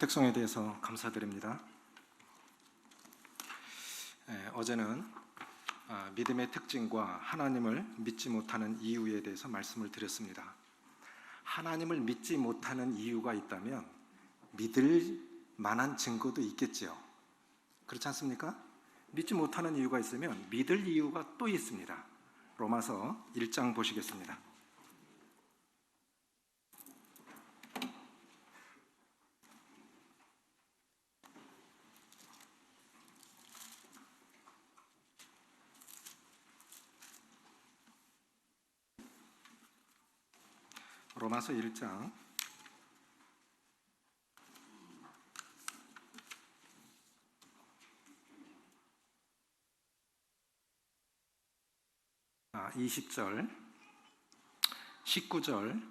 특성에 대해서 감사드립니다. 어제는 믿음의 특징과 하나님을 믿지 못하는 이유에 대해서 말씀을 드렸습니다. 하나님을 믿지 못하는 이유가 있다면 믿을 만한 증거도 있겠지요. 그렇지 않습니까? 믿지 못하는 이유가 있으면 믿을 이유가 또 있습니다. 로마서 1장 보시겠습니다. 로마서 1장 20절 19절부터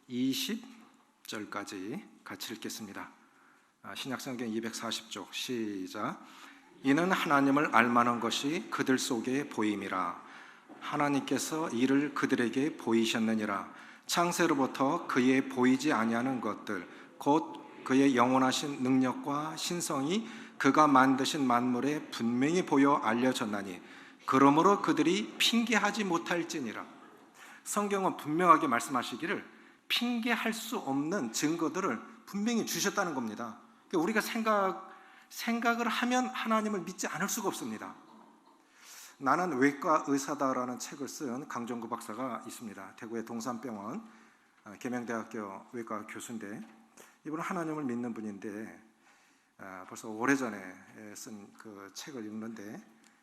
20절까지 같이 읽겠습니다. 신약성경 240쪽 시작. 이는 하나님을 알만한 것이 그들 속에 보임이라. 하나님께서 이를 그들에게 보이셨느니라. 창세로부터 그의 보이지 아니하는 것들 곧 그의 영원하신 능력과 신성이 그가 만드신 만물에 분명히 보여 알려졌나니 그러므로 그들이 핑계하지 못할지니라. 성경은 분명하게 말씀하시기를 핑계할 수 없는 증거들을 분명히 주셨다는 겁니다. 그러니까 우리가 생각을 하면 하나님을 믿지 않을 수가 없습니다. 나는 외과 의사다라는 책을 쓴 강정구 박사가 있습니다. 대구의 동산병원 계명대학교 외과 교수인데 이분은 하나님을 믿는 분인데 벌써 오래전에 쓴 그 책을 읽는데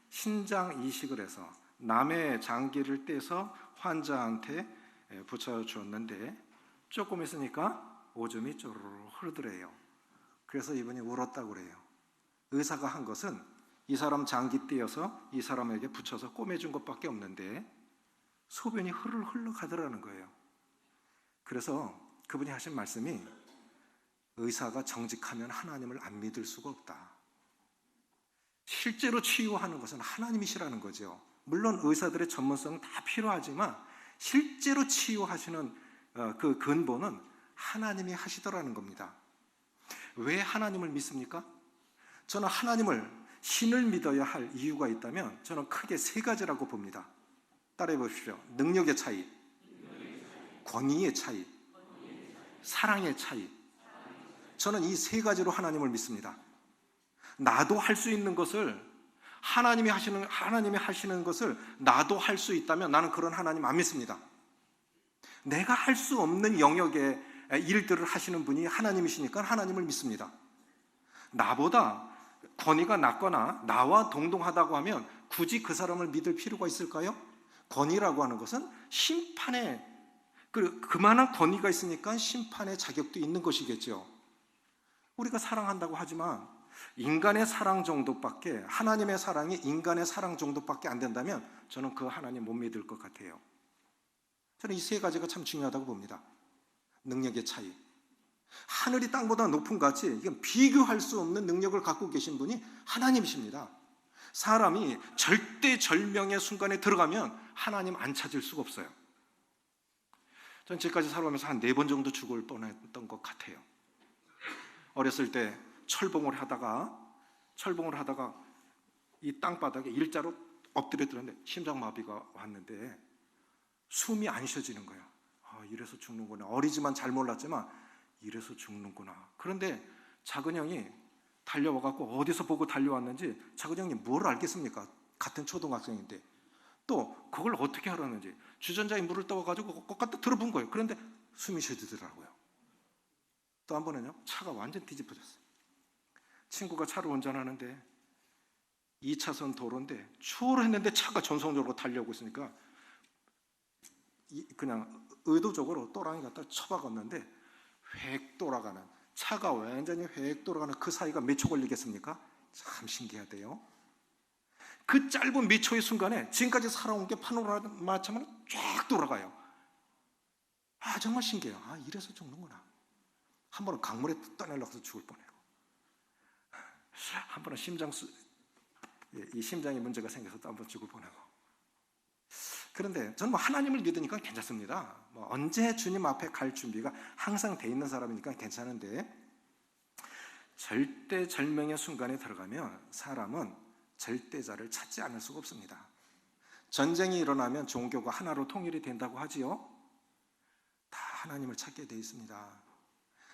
신장 이식을 해서 남의 장기를 떼서 환자한테 붙여주었는데 조금 있으니까 오줌이 쪼르르 흐르더래요. 그래서 이분이 울었다고 그래요. 의사가 한 것은 이 사람 장기 떼어서 이 사람에게 붙여서 꼬매준 것밖에 없는데 소변이 흐르르 흘러가더라는 거예요. 그래서 그분이 하신 말씀이 의사가 정직하면 하나님을 안 믿을 수가 없다. 실제로 치유하는 것은 하나님이시라는 거죠. 물론 의사들의 전문성은 다 필요하지만 실제로 치유하시는 그 근본은 하나님이 하시더라는 겁니다. 왜 하나님을 믿습니까? 저는 하나님을 신을 믿어야 할 이유가 있다면 저는 크게 세 가지라고 봅니다. 따라해 보십시오. 능력의 차이, 권위의 차이, 사랑의 차이. 저는 이 세 가지로 하나님을 믿습니다. 나도 할 수 있는 것을 하나님이 하시는 것을 나도 할 수 있다면 나는 그런 하나님 안 믿습니다. 내가 할 수 없는 영역의 일들을 하시는 분이 하나님이시니까 하나님을 믿습니다. 나보다 권위가 낮거나 나와 동등하다고 하면 굳이 그 사람을 믿을 필요가 있을까요? 권위라고 하는 것은 심판의 그만한 권위가 있으니까 심판의 자격도 있는 것이겠죠. 우리가 사랑한다고 하지만 인간의 사랑 정도밖에, 하나님의 사랑이 인간의 사랑 정도밖에 안 된다면 저는 그 하나님 못 믿을 것 같아요. 저는 이 세 가지가 참 중요하다고 봅니다. 능력의 차이, 하늘이 땅보다 높은 같이 이건 비교할 수 없는 능력을 갖고 계신 분이 하나님이십니다. 사람이 절대절명의 순간에 들어가면 하나님 안 찾을 수가 없어요. 전 지금까지 살아오면서 한 4번 정도 죽을 뻔했던 것 같아요. 어렸을 때 철봉을 하다가 이 땅바닥에 일자로 엎드려 들었는데 심장마비가 왔는데 숨이 안 쉬어지는 거예요. 이래서 죽는구나. 어리지만 잘 몰랐지만 이래서 죽는구나. 그런데 작은 형이 달려와갖고 어디서 보고 달려왔는지 작은 형이 뭘 알겠습니까? 같은 초등학생인데 또 그걸 어떻게 하라는지 주전자에 물을 떠와가지고 갖다 들어본 거예요. 그런데 숨이 쉬어지더라고요. 또 한 번은요, 차가 완전 뒤집어졌어요. 친구가 차를 운전하는데 2차선 도로인데 추월을 했는데 차가 전속력으로 달려오고 있으니까 그냥 의도적으로 또랑이 갖다 쳐박았는데 획 돌아가는, 차가 완전히 획 돌아가는 그 사이가 몇 초 걸리겠습니까? 참 신기하대요. 그 짧은 몇 초의 순간에 지금까지 살아온 게 파노라마처럼 쫙 돌아가요. 정말 신기해요. 이래서 죽는구나. 한 번은 강물에 떠내려가서 죽을 뻔해요. 한 번은 심장에 문제가 생겨서 또 한 번 죽을 뻔하고. 그런데 저는 뭐 하나님을 믿으니까 괜찮습니다. 뭐 언제 주님 앞에 갈 준비가 항상 돼 있는 사람이니까 괜찮은데, 절대절명의 순간에 들어가면 사람은 절대자를 찾지 않을 수가 없습니다. 전쟁이 일어나면 종교가 하나로 통일이 된다고 하지요. 다 하나님을 찾게 돼 있습니다.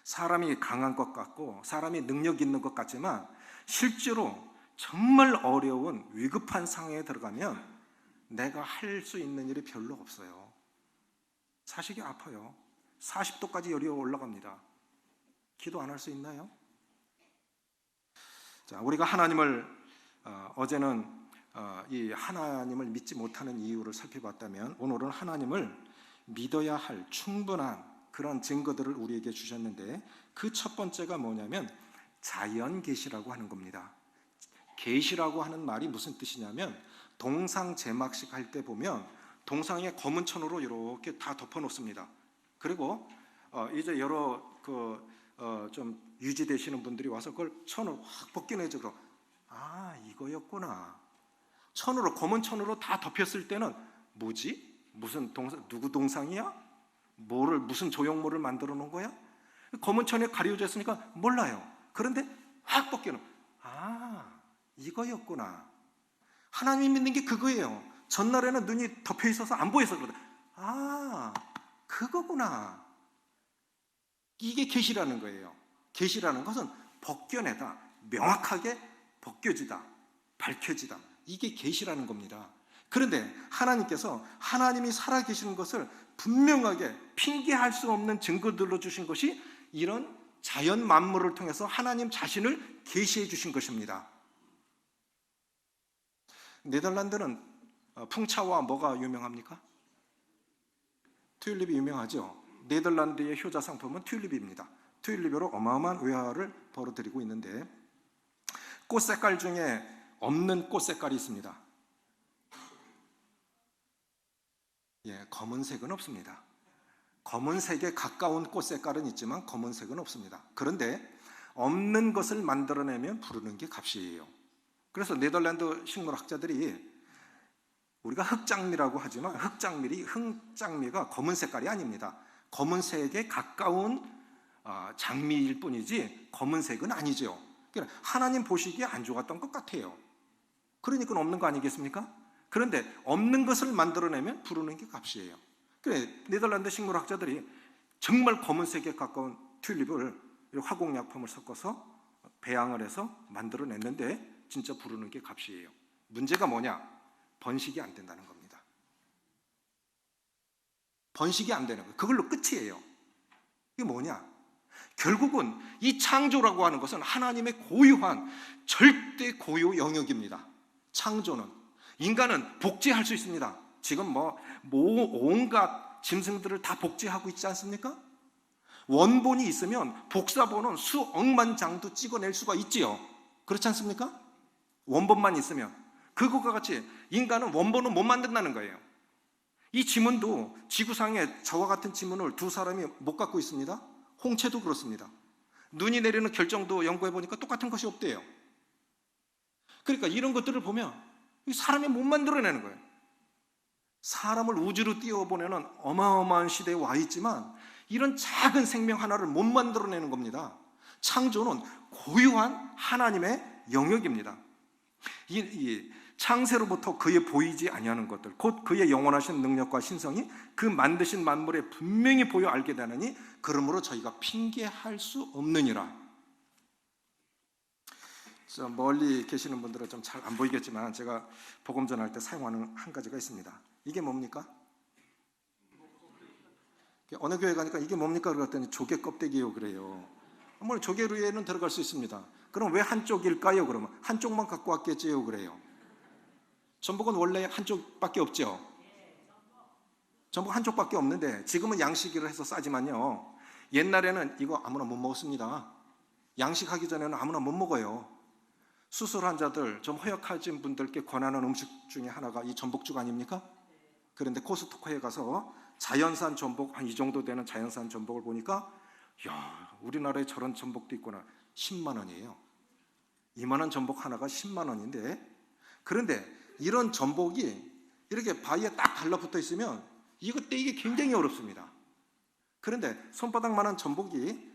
사람이 강한 것 같고 사람이 능력 있는 것 같지만 실제로 정말 어려운 위급한 상황에 들어가면 내가 할 수 있는 일이 별로 없어요. 사식이 아파요. 40도까지 열이 올라갑니다. 기도 안 할 수 있나요? 자, 우리가 하나님을 어제는 이 하나님을 믿지 못하는 이유를 살펴봤다면, 오늘은 하나님을 믿어야 할 충분한 그런 증거들을 우리에게 주셨는데, 그 첫 번째가 뭐냐면 자연 계시라고 하는 겁니다. 계시라고 하는 말이 무슨 뜻이냐면, 동상 제막식 할 때 보면 동상에 검은 천으로 이렇게 다 덮어 놓습니다. 그리고 이제 여러 좀 유지되시는 분들이 와서 그걸 천으로 확 벗겨내죠. 그럼 이거였구나. 천으로, 검은 천으로 다 덮였을 때는 뭐지? 무슨 동상, 누구 동상이야? 무슨 조형물을 만들어 놓은 거야? 검은 천에 가려져 있으니까 몰라요. 그런데 확 벗겨놓은, 이거였구나. 하나님 믿는 게 그거예요. 전날에는 눈이 덮여 있어서 안 보여서 그러다. 그거구나. 이게 계시라는 거예요. 계시라는 것은 벗겨내다, 명확하게 벗겨지다, 밝혀지다. 이게 계시라는 겁니다. 그런데 하나님께서 하나님이 살아계시는 것을 분명하게 핑계할 수 없는 증거들로 주신 것이 이런 자연 만물을 통해서 하나님 자신을 계시해 주신 것입니다. 네덜란드는 풍차와 뭐가 유명합니까? 튤립이 유명하죠. 네덜란드의 효자 상품은 튤립입니다. 튤립으로 어마어마한 외화를 벌어들이고 있는데, 꽃 색깔 중에 없는 꽃 색깔이 있습니다. 검은색은 없습니다. 검은색에 가까운 꽃 색깔은 있지만 검은색은 없습니다. 그런데 없는 것을 만들어내면 부르는 게 값이에요. 그래서 네덜란드 식물학자들이, 우리가 흑장미라고 하지만 흑장미가 검은 색깔이 아닙니다. 검은색에 가까운 장미일 뿐이지 검은색은 아니죠. 그러니까 하나님 보시기에 안 좋았던 것 같아요. 그러니까 없는 거 아니겠습니까? 그런데 없는 것을 만들어내면 부르는 게 값이에요. 그래, 네덜란드 식물학자들이 정말 검은색에 가까운 튤립을 화공약품을 섞어서 배양을 해서 만들어냈는데 진짜 부르는 게 값이에요. 문제가 뭐냐? 번식이 안 된다는 겁니다. 번식이 안 되는 거예요. 그걸로 끝이에요. 이게 뭐냐? 결국은 이 창조라고 하는 것은 하나님의 고유한 절대 고유 영역입니다. 창조는, 인간은 복제할 수 있습니다. 지금 온갖 짐승들을 다 복제하고 있지 않습니까? 원본이 있으면 복사본은 수억만 장도 찍어낼 수가 있지요. 그렇지 않습니까? 원본만 있으면. 그것과 같이 인간은 원본은 못 만든다는 거예요. 이 지문도, 지구상에 저와 같은 지문을 두 사람이 못 갖고 있습니다. 홍채도 그렇습니다. 눈이 내리는 결정도 연구해 보니까 똑같은 것이 없대요. 그러니까 이런 것들을 보면 사람이 못 만들어내는 거예요. 사람을 우주로 띄워보내는 어마어마한 시대에 와 있지만 이런 작은 생명 하나를 못 만들어내는 겁니다. 창조는 고유한 하나님의 영역입니다. 이 창세로부터 그의 보이지 아니하는 것들, 곧 그의 영원하신 능력과 신성이 그 만드신 만물에 분명히 보여 알게 되느니 그러므로 저희가 핑계할 수 없느니라. 멀리 계시는 분들은 좀 잘 안 보이겠지만 제가 복음 전할 때 사용하는 한 가지가 있습니다. 이게 뭡니까? 어느 교회 가니까 이게 뭡니까? 그랬더니 조개 껍데기요 그래요. 물론 조개류에는 들어갈 수 있습니다. 그럼 왜 한쪽일까요? 그러면 한쪽만 갖고 왔겠지요 그래요. 전복은 원래 한쪽밖에 없죠. 전복 한쪽밖에 없는데 지금은 양식으로 해서 싸지만요, 옛날에는 이거 아무나 못 먹었습니다. 양식하기 전에는 아무나 못 먹어요. 수술 환자들, 좀 허약하신 분들께 권하는 음식 중에 하나가 이 전복죽 아닙니까? 그런데 코스트코에 가서 자연산 전복 한 이 정도 되는 자연산 전복을 보니까, 야, 우리나라에 저런 전복도 있구나. 10만 원이에요. 이만한 전복 하나가 10만 원인데, 그런데 이런 전복이 이렇게 바위에 딱 달라붙어 있으면 이거 떼기 굉장히 어렵습니다. 그런데 손바닥만한 전복이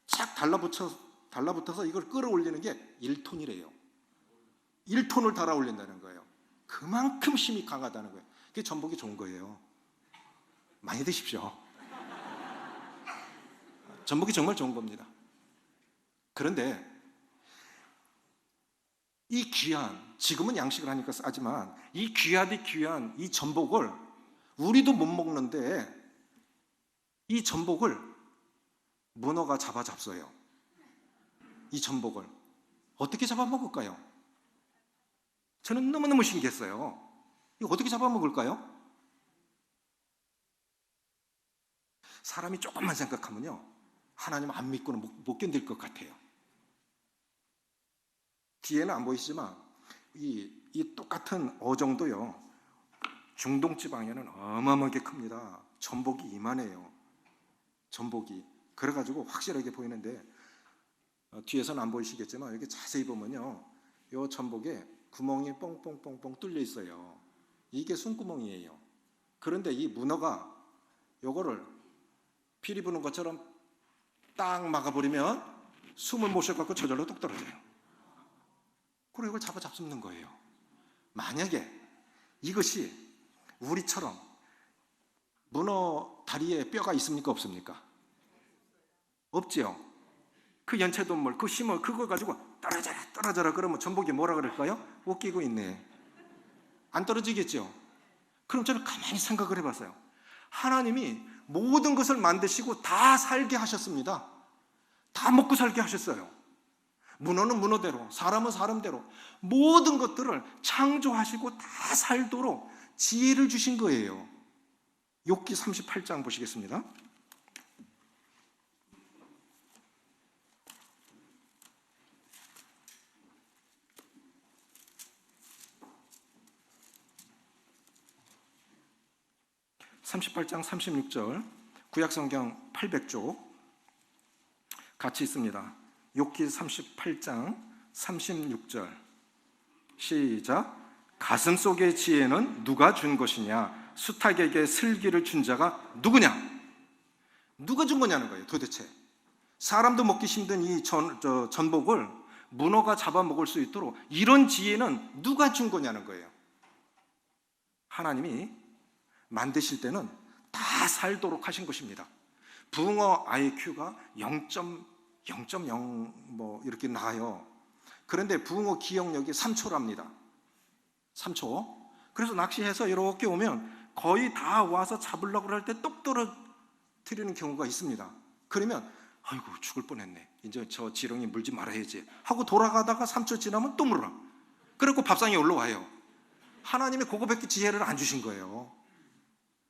착 달라붙어서 이걸 끌어올리는 게 1톤이래요. 1톤을 달아 올린다는 거예요. 그만큼 힘이 강하다는 거예요. 그게 전복이 좋은 거예요. 많이 드십시오. 전복이 정말 좋은 겁니다. 그런데 이 귀한, 지금은 양식을 하니까 싸지만 이 귀한 이 전복을 우리도 못 먹는데 이 전복을 문어가 잡아요. 이 전복을 어떻게 잡아먹을까요? 저는 너무너무 신기했어요. 이거 어떻게 잡아먹을까요? 사람이 조금만 생각하면요, 하나님 안 믿고는 못 견딜 것 같아요. 뒤에는 안 보이시지만 이 똑같은 어종도요, 중동 지방에는 어마어마하게 큽니다. 전복이 이만해요. 전복이. 그래가지고 확실하게 보이는데 뒤에서는 안 보이시겠지만 여기 자세히 보면요, 이 전복에 구멍이 뻥뻥뻥뻥 뚫려 있어요. 이게 숨구멍이에요. 그런데 이 문어가 요거를 피리 부는 것처럼 딱 막아버리면 숨을 못 쉬어갖고 저절로 뚝 떨어져요. 그리고 이걸 잡는 거예요. 만약에 이것이 우리처럼 문어 다리에 뼈가 있습니까? 없습니까? 없지요. 그 연체동물, 그 힘을 그거 가지고 떨어져라 그러면 전복이 뭐라 그럴까요? 웃기고 있네. 안 떨어지겠죠? 그럼 저는 가만히 생각을 해봤어요. 하나님이 모든 것을 만드시고 다 살게 하셨습니다. 다 먹고 살게 하셨어요. 문어는 문어대로, 사람은 사람대로 모든 것들을 창조하시고 다 살도록 지혜를 주신 거예요. 욥기 38장 보시겠습니다. (38장) 36절, 구약성경 800쪽 같이 있습니다. 욥기 38장 36절 시작. 가슴속의 지혜는 누가 준 것이냐? 수탉에게 슬기를 준 자가 누구냐? 누가 준 거냐는 거예요. 도대체 사람도 먹기 힘든 이 전복을 문어가 잡아먹을 수 있도록 이런 지혜는 누가 준 거냐는 거예요. 하나님이 만드실 때는 다 살도록 하신 것입니다. 붕어 IQ가 0.0 뭐 이렇게 나요. 그런데 붕어 기억력이 3초랍니다. 3초. 그래서 낚시해서 이렇게 오면 거의 다 와서 잡으려고 할 때 똑 떨어뜨리는 경우가 있습니다. 그러면 아이고 죽을 뻔했네, 이제 저 지렁이 물지 말아야지 하고 돌아가다가 3초 지나면 또 물어. 그리고 밥상에 올라와요. 하나님이 그거밖에 지혜를 안 주신 거예요.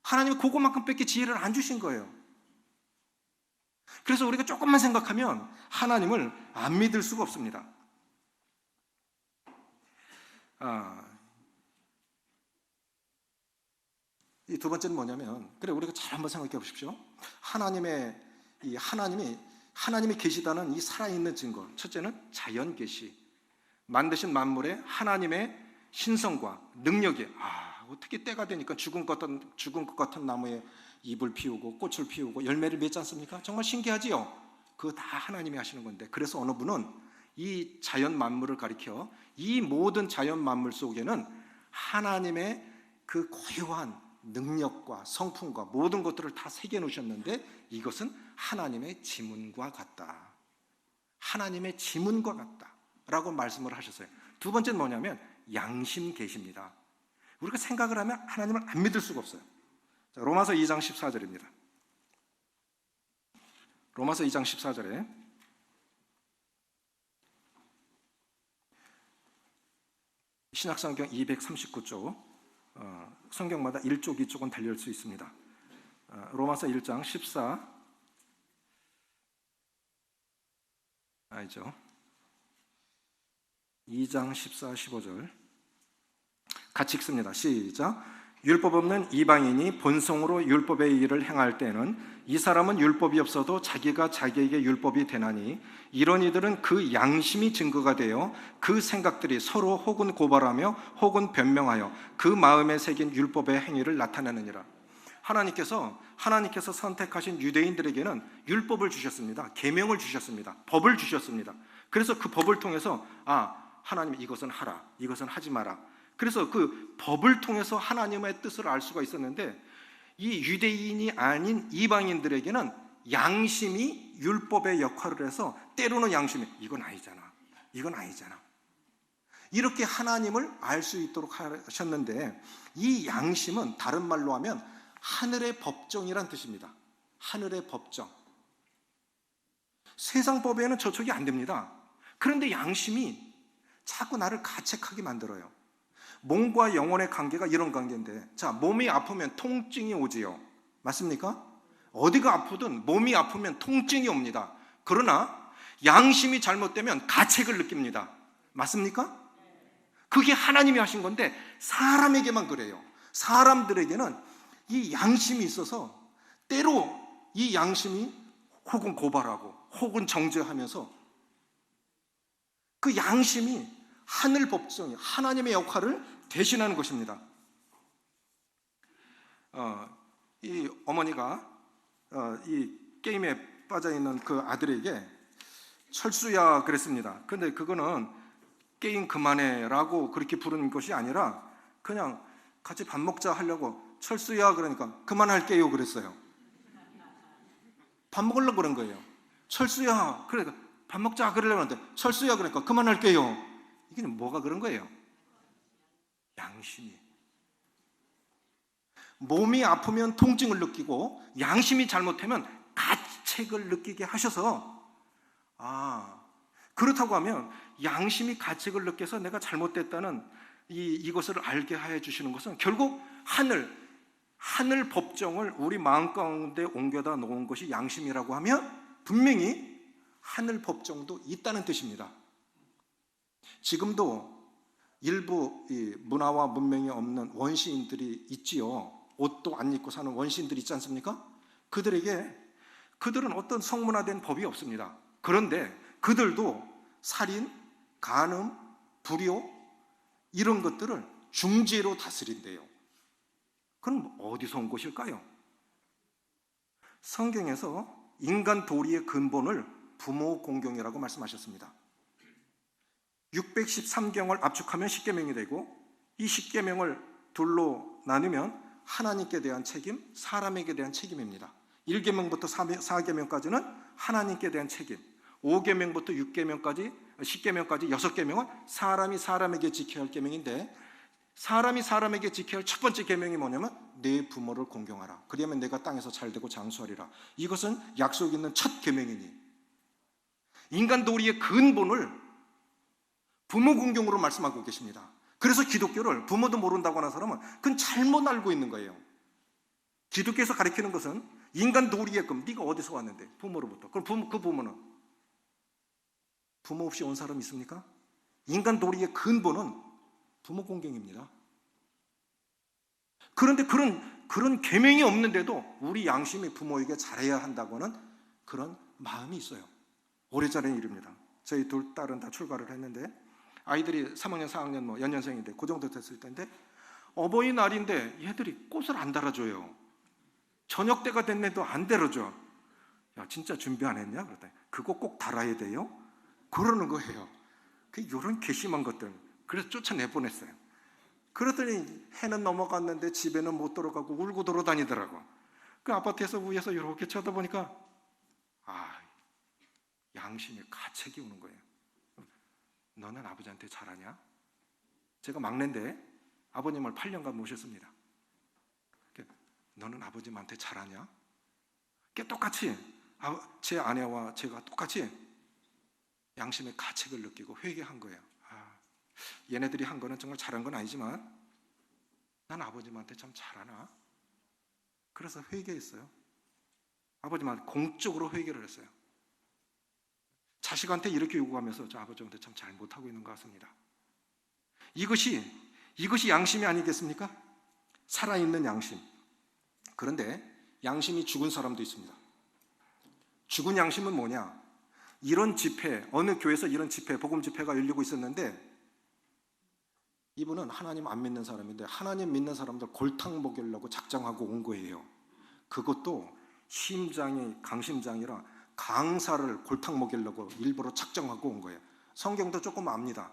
하나님이 그거만큼밖에 지혜를 안 주신 거예요. 그래서 우리가 조금만 생각하면 하나님을 안 믿을 수가 없습니다. 이 두 번째는 뭐냐면, 그래 우리가 잘 한번 생각해 보십시오. 하나님이 계시다는 이 살아있는 증거. 첫째는 자연 계시, 만드신 만물에 하나님의 신성과 능력이, 어떻게 때가 되니까 죽은 것 같은 나무에 잎을 피우고 꽃을 피우고 열매를 맺지 않습니까? 정말 신기하지요? 그거 다 하나님이 하시는 건데, 그래서 어느 분은 이 자연 만물을 가리켜 이 모든 자연 만물 속에는 하나님의 그 고유한 능력과 성품과 모든 것들을 다 새겨 놓으셨는데 이것은 하나님의 지문과 같다. 하나님의 지문과 같다 라고 말씀을 하셨어요. 두 번째는 뭐냐면 양심 계시입니다. 우리가 생각을 하면 하나님을 안 믿을 수가 없어요. 자, 로마서 2장 14절입니다. 로마서 2장 14절에 신약성경 239쪽, 성경마다 1쪽 2쪽은 달릴 수 있습니다. 로마서 1장 14, 아니죠, 2장 14, 15절 같이 읽습니다. 시작. 율법 없는 이방인이 본성으로 율법의 일을 행할 때는 이 사람은 율법이 없어도 자기가 자기에게 율법이 되나니 이런 이들은 그 양심이 증거가 되어 그 생각들이 서로 혹은 고발하며 혹은 변명하여 그 마음에 새긴 율법의 행위를 나타내느니라. 하나님께서 선택하신 유대인들에게는 율법을 주셨습니다. 계명을 주셨습니다. 법을 주셨습니다. 그래서 그 법을 통해서 하나님 이것은 하라, 이것은 하지 마라. 그래서 그 법을 통해서 하나님의 뜻을 알 수가 있었는데 이 유대인이 아닌 이방인들에게는 양심이 율법의 역할을 해서 때로는 양심이 이건 아니잖아, 이건 아니잖아. 이렇게 하나님을 알 수 있도록 하셨는데 이 양심은 다른 말로 하면 하늘의 법정이란 뜻입니다. 하늘의 법정. 세상 법에는 저촉이 안 됩니다. 그런데 양심이 자꾸 나를 가책하게 만들어요. 몸과 영혼의 관계가 이런 관계인데, 자, 몸이 아프면 통증이 오지요. 맞습니까? 어디가 아프든 몸이 아프면 통증이 옵니다. 그러나 양심이 잘못되면 가책을 느낍니다. 맞습니까? 그게 하나님이 하신 건데 사람에게만 그래요. 사람들에게는 이 양심이 있어서 때로 이 양심이 혹은 고발하고 혹은 정죄하면서 그 양심이 하늘 법정이 하나님의 역할을 대신하는 것입니다. 이 어머니가 이 게임에 빠져있는 그 아들에게 철수야 그랬습니다. 근데 그거는 게임 그만해 라고 그렇게 부르는 것이 아니라 그냥 같이 밥 먹자 하려고 철수야 그러니까 그만할게요 그랬어요. 밥 먹으려고 그런 거예요. 철수야 그러니까 밥 먹자 그러려고 하는데 철수야 그러니까 그만할게요. 이게 뭐가 그런 거예요? 양심이. 몸이 아프면 통증을 느끼고 양심이 잘못하면 가책을 느끼게 하셔서 그렇다고 하면 양심이 가책을 느껴서 내가 잘못됐다는 이것을 알게 해 주시는 것은 결국 하늘 법정을 우리 마음 가운데 옮겨다 놓은 것이 양심이라고 하면 분명히 하늘 법정도 있다는 뜻입니다. 지금도 일부 문화와 문명이 없는 원시인들이 있지요. 옷도 안 입고 사는 원시인들이 있지 않습니까? 그들은 어떤 성문화된 법이 없습니다. 그런데 그들도 살인, 간음, 불효 이런 것들을 중죄로 다스린대요. 그럼 어디서 온 것일까요? 성경에서 인간 도리의 근본을 부모 공경이라고 말씀하셨습니다. 613경을 압축하면 10계명이 되고 이 10계명을 둘로 나누면 하나님께 대한 책임, 사람에게 대한 책임입니다. 1계명부터 4계명까지는 하나님께 대한 책임, 5계명부터 6계명까지 10계명까지 6계명은 사람이 사람에게 지켜야 할 계명인데 사람이 사람에게 지켜야 할 첫 번째 계명이 뭐냐면 내 부모를 공경하라. 그러면 내가 땅에서 잘되고 장수하리라. 이것은 약속 있는 첫 계명이니 인간 도리의 근본을 부모 공경으로 말씀하고 계십니다. 그래서 기독교를 부모도 모른다고 하는 사람은 그건 잘못 알고 있는 거예요. 기독교에서 가르치는 것은 인간 도리의 금, 네가 어디서 왔는데? 부모로부터. 그럼 그 부모는? 부모 없이 온 사람 있습니까? 인간 도리의 근본은 부모 공경입니다. 그런데 그런 계명이 없는데도 우리 양심이 부모에게 잘해야 한다고는 그런 마음이 있어요. 오래전의 일입니다. 저희 둘 딸은 다 출가를 했는데 아이들이 3학년, 4학년, 연년생인데 그 정도 됐을 텐데 어버이날인데 얘들이 꽃을 안 달아줘요. 저녁 때가 됐는데도 안 달아줘. 야, 진짜 준비 안 했냐? 그랬더니 그거 꼭 달아야 돼요? 그러는 거예요. 이런 괘씸한 것들. 그래서 쫓아내보냈어요. 그러더니 해는 넘어갔는데 집에는 못 들어가고 울고 돌아다니더라고. 그 아파트에서 위에서 이렇게 쳐다보니까 양심에 가책이 오는 거예요. 너는 아버지한테 잘하냐? 제가 막내인데 아버님을 8년간 모셨습니다. 너는 아버님한테 잘하냐? 똑같이 제 아내와 제가 똑같이 양심의 가책을 느끼고 회개한 거예요. 얘네들이 한 거는 정말 잘한 건 아니지만 난 아버님한테 참 잘하나? 그래서 회개했어요. 아버님한테 공적으로 회개를 했어요. 자식한테 이렇게 요구하면서 저 아버지한테 참 잘못하고 있는 것 같습니다. 이것이 양심이 아니겠습니까? 살아있는 양심. 그런데 양심이 죽은 사람도 있습니다. 죽은 양심은 뭐냐? 이런 집회, 어느 교회에서 이런 집회, 복음 집회가 열리고 있었는데 이분은 하나님 안 믿는 사람인데 하나님 믿는 사람들 골탕 먹이려고 작정하고 온 거예요. 그것도 심장이 강심장이라 강사를 골탕 먹이려고 일부러 작정하고 온 거예요. 성경도 조금 압니다.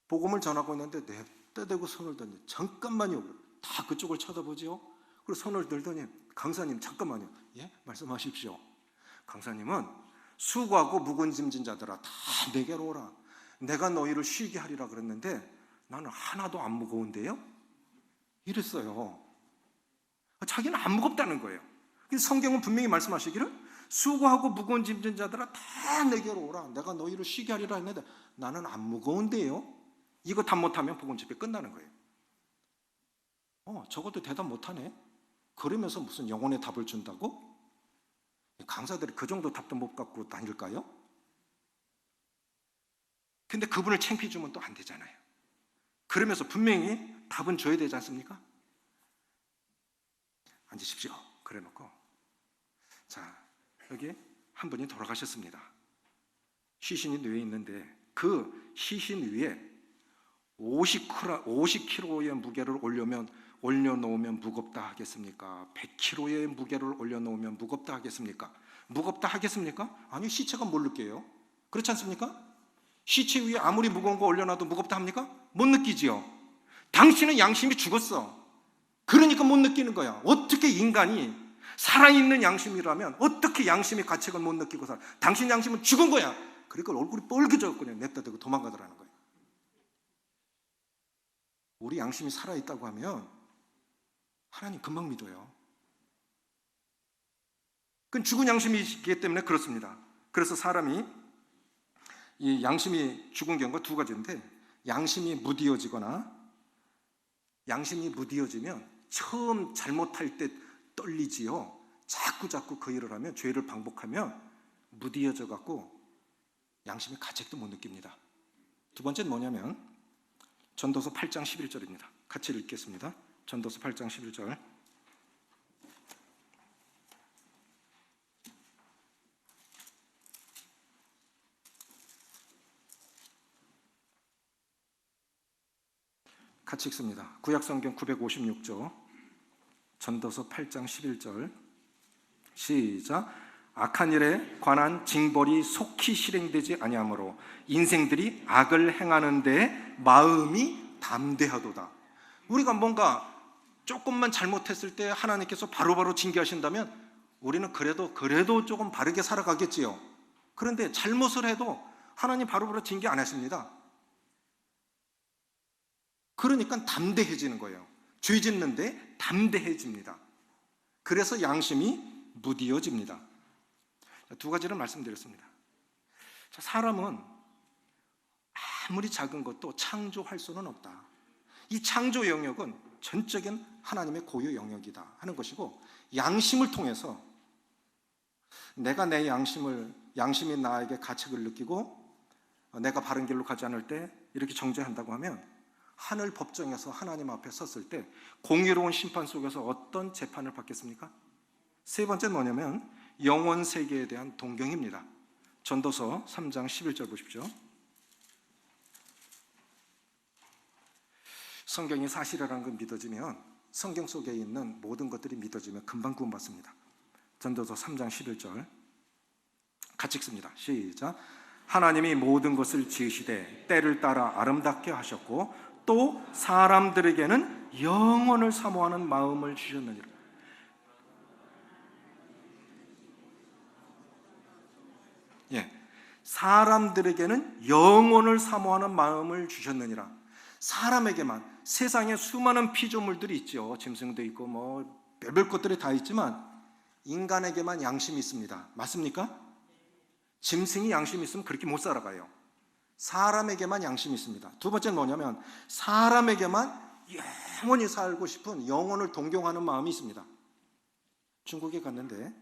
복음을 전하고 있는데 냅다 대고 손을 들더니 잠깐만요. 다 그쪽을 쳐다보지요. 그리고 손을 들더니 강사님 잠깐만요. 예? 말씀하십시오. 강사님은 수고하고 무거운 짐진 자들아 다 내게로 오라. 내가 너희를 쉬게 하리라 그랬는데 나는 하나도 안 무거운데요? 이랬어요. 자기는 안 무겁다는 거예요. 그래서 성경은 분명히 말씀하시기를 수고하고 무거운 짐진 자들아 다 내게로 오라. 내가 너희를 쉬게 하리라 했는데 나는 안 무거운데요? 이거 답 못하면 복음 집회 끝나는 거예요. 저것도 대답 못하네. 그러면서 무슨 영혼의 답을 준다고? 강사들이 그 정도 답도 못 갖고 다닐까요? 근데 그분을 창피해 주면 또 안 되잖아요. 그러면서 분명히 답은 줘야 되지 않습니까? 앉으십시오. 그래 놓고 자, 여기 한 분이 돌아가셨습니다. 시신이 뇌에 있는데 그 시신 위에 50kg의 무게를 올려놓으면 무겁다 하겠습니까? 100kg의 무게를 올려놓으면 무겁다 하겠습니까? 무겁다 하겠습니까? 아니, 시체가 뭘 느껴요? 그렇지 않습니까? 시체 위에 아무리 무거운 거 올려놔도 무겁다 합니까? 못 느끼지요. 당신은 양심이 죽었어. 그러니까 못 느끼는 거야. 어떻게 인간이 살아있는 양심이라면 어떻게 양심의 가책을 못 느끼고 살아? 당신 양심은 죽은 거야. 그러니까 얼굴이 뻘개져서 냅다 대고 도망가더라는 거예요. 우리 양심이 살아있다고 하면 하나님 금방 믿어요. 그건 죽은 양심이기 때문에 그렇습니다. 그래서 사람이 이 양심이 죽은 경우가 두 가지인데 양심이 무디어지면 처음 잘못할 때 떨리지요. 자꾸 그 일을 하면 죄를 반복하면 무디어져 갖고 양심의 가책도 못 느낍니다. 두 번째는 뭐냐면 전도서 8장 11절입니다. 같이 읽겠습니다. 전도서 8장 11절. 같이 읽습니다. 구약성경 956조 전도서 8장 11절 시작. 악한 일에 관한 징벌이 속히 실행되지 아니하므로 인생들이 악을 행하는데 마음이 담대하도다. 우리가 뭔가 조금만 잘못했을 때 하나님께서 바로바로 징계하신다면 우리는 그래도 조금 바르게 살아가겠지요. 그런데 잘못을 해도 하나님 바로바로 징계 안 하십니다. 그러니까 담대해지는 거예요. 죄 짓는데 담대해집니다. 그래서 양심이 무디어집니다. 두 가지를 말씀드렸습니다. 사람은 아무리 작은 것도 창조할 수는 없다. 이 창조 영역은 전적인 하나님의 고유 영역이다 하는 것이고, 양심을 통해서 내가 내 양심이 나에게 가책을 느끼고 내가 바른 길로 가지 않을 때 이렇게 정죄한다고 하면 하늘 법정에서 하나님 앞에 섰을 때 공의로운 심판 속에서 어떤 재판을 받겠습니까? 세 번째는 뭐냐면 영원 세계에 대한 동경입니다. 전도서 3장 11절 보십시오. 성경이 사실이라는 걸 믿어지면, 성경 속에 있는 모든 것들이 믿어지면 금방 구원받습니다. 전도서 3장 11절 같이 읽습니다. 시작. 하나님이 모든 것을 지으시되 때를 따라 아름답게 하셨고 또 사람들에게는 영원을 사모하는 마음을 주셨느니라. 사람들에게는 영원을 사모하는 마음을 주셨느니라. 사람에게만, 세상에 수많은 피조물들이 있죠. 짐승도 있고 뭐 별별 것들이 다 있지만 인간에게만 양심이 있습니다. 맞습니까? 짐승이 양심이 있으면 그렇게 못 살아가요. 사람에게만 양심이 있습니다. 두 번째는 뭐냐면 사람에게만 영원히 살고 싶은, 영혼을 동경하는 마음이 있습니다. 중국에 갔는데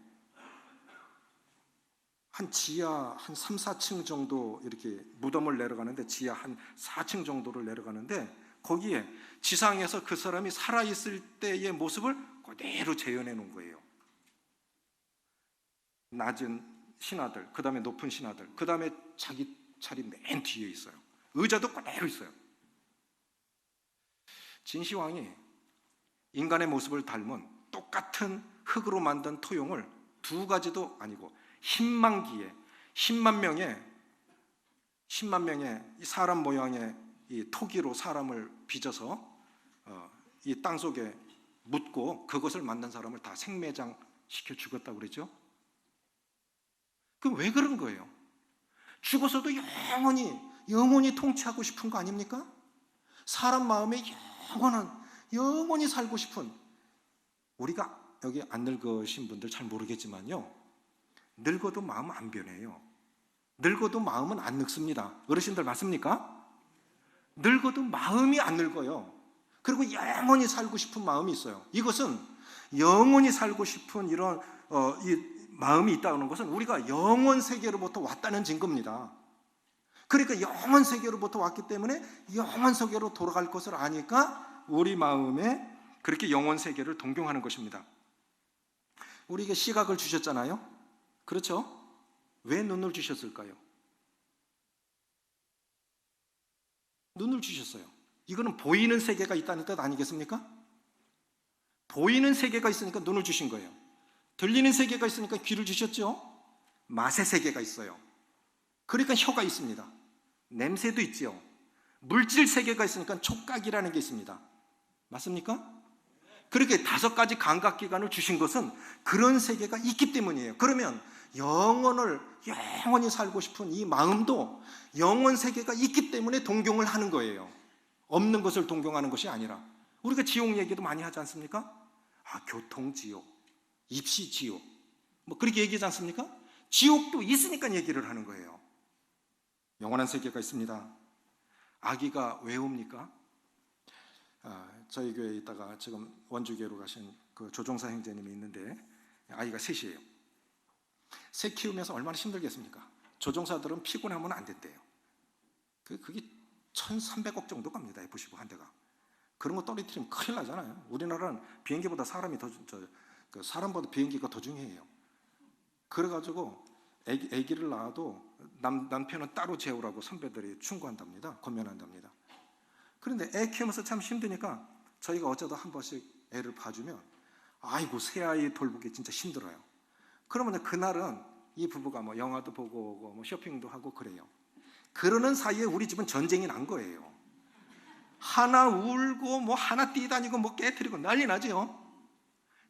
지하 한 3, 4층 정도 이렇게 무덤을 내려가는데, 지하 한 4층 정도를 내려가는데 거기에 지상에서 그 사람이 살아있을 때의 모습을 그대로 재현해 놓은 거예요. 낮은 신하들, 그 다음에 높은 신하들, 그 다음에 자기 자리 맨 뒤에 있어요. 의자도 그대로 있어요. 진시황이 인간의 모습을 닮은 똑같은 흙으로 만든 토용을 두 가지도 아니고 10만 명의 사람 모양의 이 토기로 사람을 빚어서 이 땅속에 묻고 그것을 만든 사람을 다 생매장 시켜 죽었다고 그러죠. 그럼 왜 그런 거예요? 죽어서도 영원히 통치하고 싶은 거 아닙니까? 사람 마음에 영원히 살고 싶은, 우리가 여기 안 늙으신 분들 잘 모르겠지만요, 늙어도 마음 안 변해요. 늙어도 마음은 안 늙습니다. 어르신들 맞습니까? 늙어도 마음이 안 늙어요. 그리고 영원히 살고 싶은 마음이 있어요. 이것은 영원히 살고 싶은 이런 이 마음이 있다는 것은 우리가 영원 세계로부터 왔다는 증거입니다. 그러니까 영원 세계로부터 왔기 때문에 영원 세계로 돌아갈 것을 아니까 우리 마음에 그렇게 영원 세계를 동경하는 것입니다. 우리에게 시각을 주셨잖아요. 그렇죠? 왜 눈을 주셨을까요? 눈을 주셨어요. 이거는 보이는 세계가 있다는 뜻 아니겠습니까? 보이는 세계가 있으니까 눈을 주신 거예요. 들리는 세계가 있으니까 귀를 주셨죠. 맛의 세계가 있어요. 그러니까 혀가 있습니다. 냄새도 있지요. 물질 세계가 있으니까 촉각이라는 게 있습니다. 맞습니까? 그렇게 5가지 감각기관을 주신 것은 그런 세계가 있기 때문이에요. 그러면 영원히 살고 싶은 이 마음도 영원 세계가 있기 때문에 동경을 하는 거예요. 없는 것을 동경하는 것이 아니라. 우리가 지옥 얘기도 많이 하지 않습니까? 교통지옥, 입시지옥, 뭐 그렇게 얘기하지 않습니까? 지옥도 있으니까 얘기를 하는 거예요. 영원한 세계가 있습니다. 아기가 왜 옵니까? 저희 교회에 있다가 지금 원주교회로 가신 그 조종사 형제님이 있는데 아이가 셋이에요. 새 키우면서 얼마나 힘들겠습니까? 조종사들은 피곤하면 안 된대요. 그게 1,300억 정도 갑니다. F-15 한 대가. 그런 거 떨어뜨리면 큰일 나잖아요. 우리나라는 비행기보다 사람보다 비행기가 더 중요해요. 그래가지고 아기를 낳아도 남편은 따로 재우라고 선배들이 충고한답니다. 권면한답니다. 그런데 애 키우면서 참 힘드니까 저희가 어쩌다 한 번씩 애를 봐주면 아이고 새 아이 돌보기 진짜 힘들어요. 그러면 그날은 이 부부가 뭐 영화도 보고 오고 뭐 쇼핑도 하고 그래요. 그러는 사이에 우리 집은 전쟁이 난 거예요. 하나 울고 뭐 하나 뛰다니고 뭐 깨트리고 난리 나죠.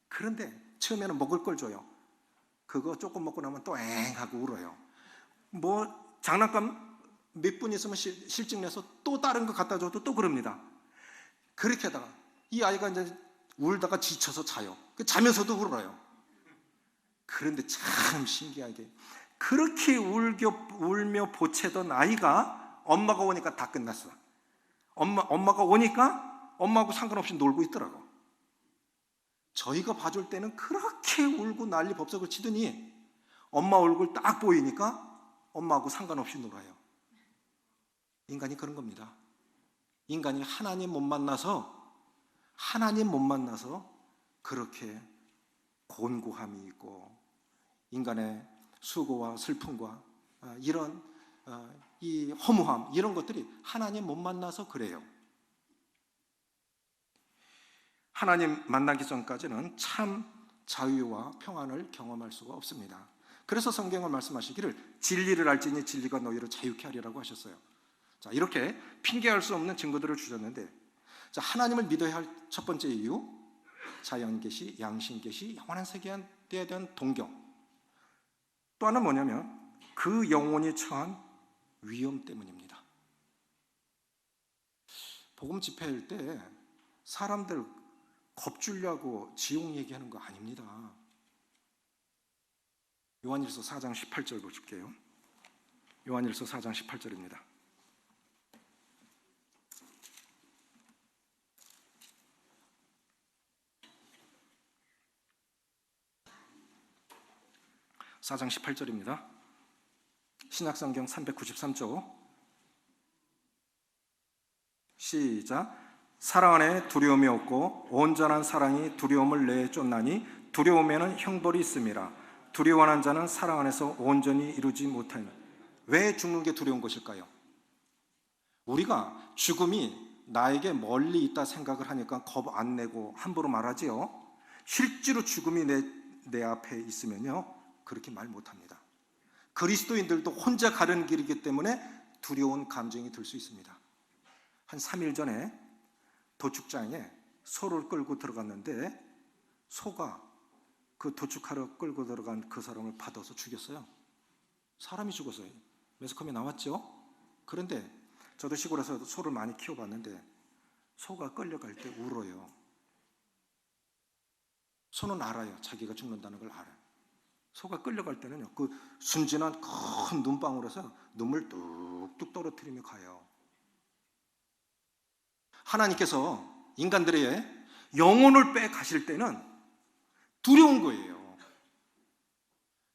그런데 처음에는 먹을 걸 줘요. 그거 조금 먹고 나면 또 엥 하고 울어요. 뭐 장난감 몇 분 있으면 실증 내서 또 다른 거 갖다 줘도 또 그럽니다. 그렇게 하다가 이 아이가 이제 울다가 지쳐서 자요. 자면서도 울어요. 그런데 참 신기하게 그렇게 울며 보채던 아이가 엄마가 오니까 다 끝났어. 엄마가 오니까 엄마하고 상관없이 놀고 있더라고. 저희가 봐줄 때는 그렇게 울고 난리 법석을 치더니 엄마 얼굴 딱 보이니까 엄마하고 상관없이 놀아요. 인간이 그런 겁니다. 인간이 하나님 못 만나서 그렇게 곤고함이 있고 인간의 수고와 슬픔과 이런 이 허무함 이런 것들이 하나님 못 만나서 그래요. 하나님 만나기 전까지는 참 자유와 평안을 경험할 수가 없습니다. 그래서 성경은 말씀하시기를 진리를 알지니 진리가 너희를 자유케 하리라고 하셨어요. 자, 이렇게 핑계할 수 없는 증거들을 주셨는데, 자, 하나님을 믿어야 할 첫 번째 이유, 자연계시, 양심계시, 영원한 세계에 대한 동경. 또 하나는 뭐냐면 그 영혼이 처한 위험 때문입니다. 복음 집회할 때 사람들 겁주려고 지옥 얘기하는 거 아닙니다. 요한일서 4장 18절 보실게요. 요한일서 4장 18절입니다. (4장 18절입니다) 신약성경 393쪽 시작. 사랑 안에 두려움이 없고 온전한 사랑이 두려움을 내쫓나니 두려움에는 형벌이 있음이라. 두려워하는 자는 사랑 안에서 온전히 이루지 못하니. 왜 죽는 게 두려운 것일까요? 우리가 죽음이 나에게 멀리 있다 생각을 하니까 겁 안 내고 함부로 말하지요. 실제로 죽음이 내 앞에 있으면요, 그렇게 말 못합니다. 그리스도인들도 혼자 가는 길이기 때문에 두려운 감정이 들 수 있습니다. 한 3일 전에 도축장에 소를 끌고 들어갔는데 소가 그 도축하러 끌고 들어간 그 사람을 받아서 죽였어요. 사람이 죽었어요. 매스컴에 나왔죠. 그런데 저도 시골에서 소를 많이 키워봤는데 소가 끌려갈 때 울어요. 소는 알아요. 자기가 죽는다는 걸 알아요. 소가 끌려갈 때는요, 그 순진한 큰 눈방울에서 눈물 뚝뚝 떨어뜨리며 가요. 하나님께서 인간들의 영혼을 빼가실 때는 두려운 거예요.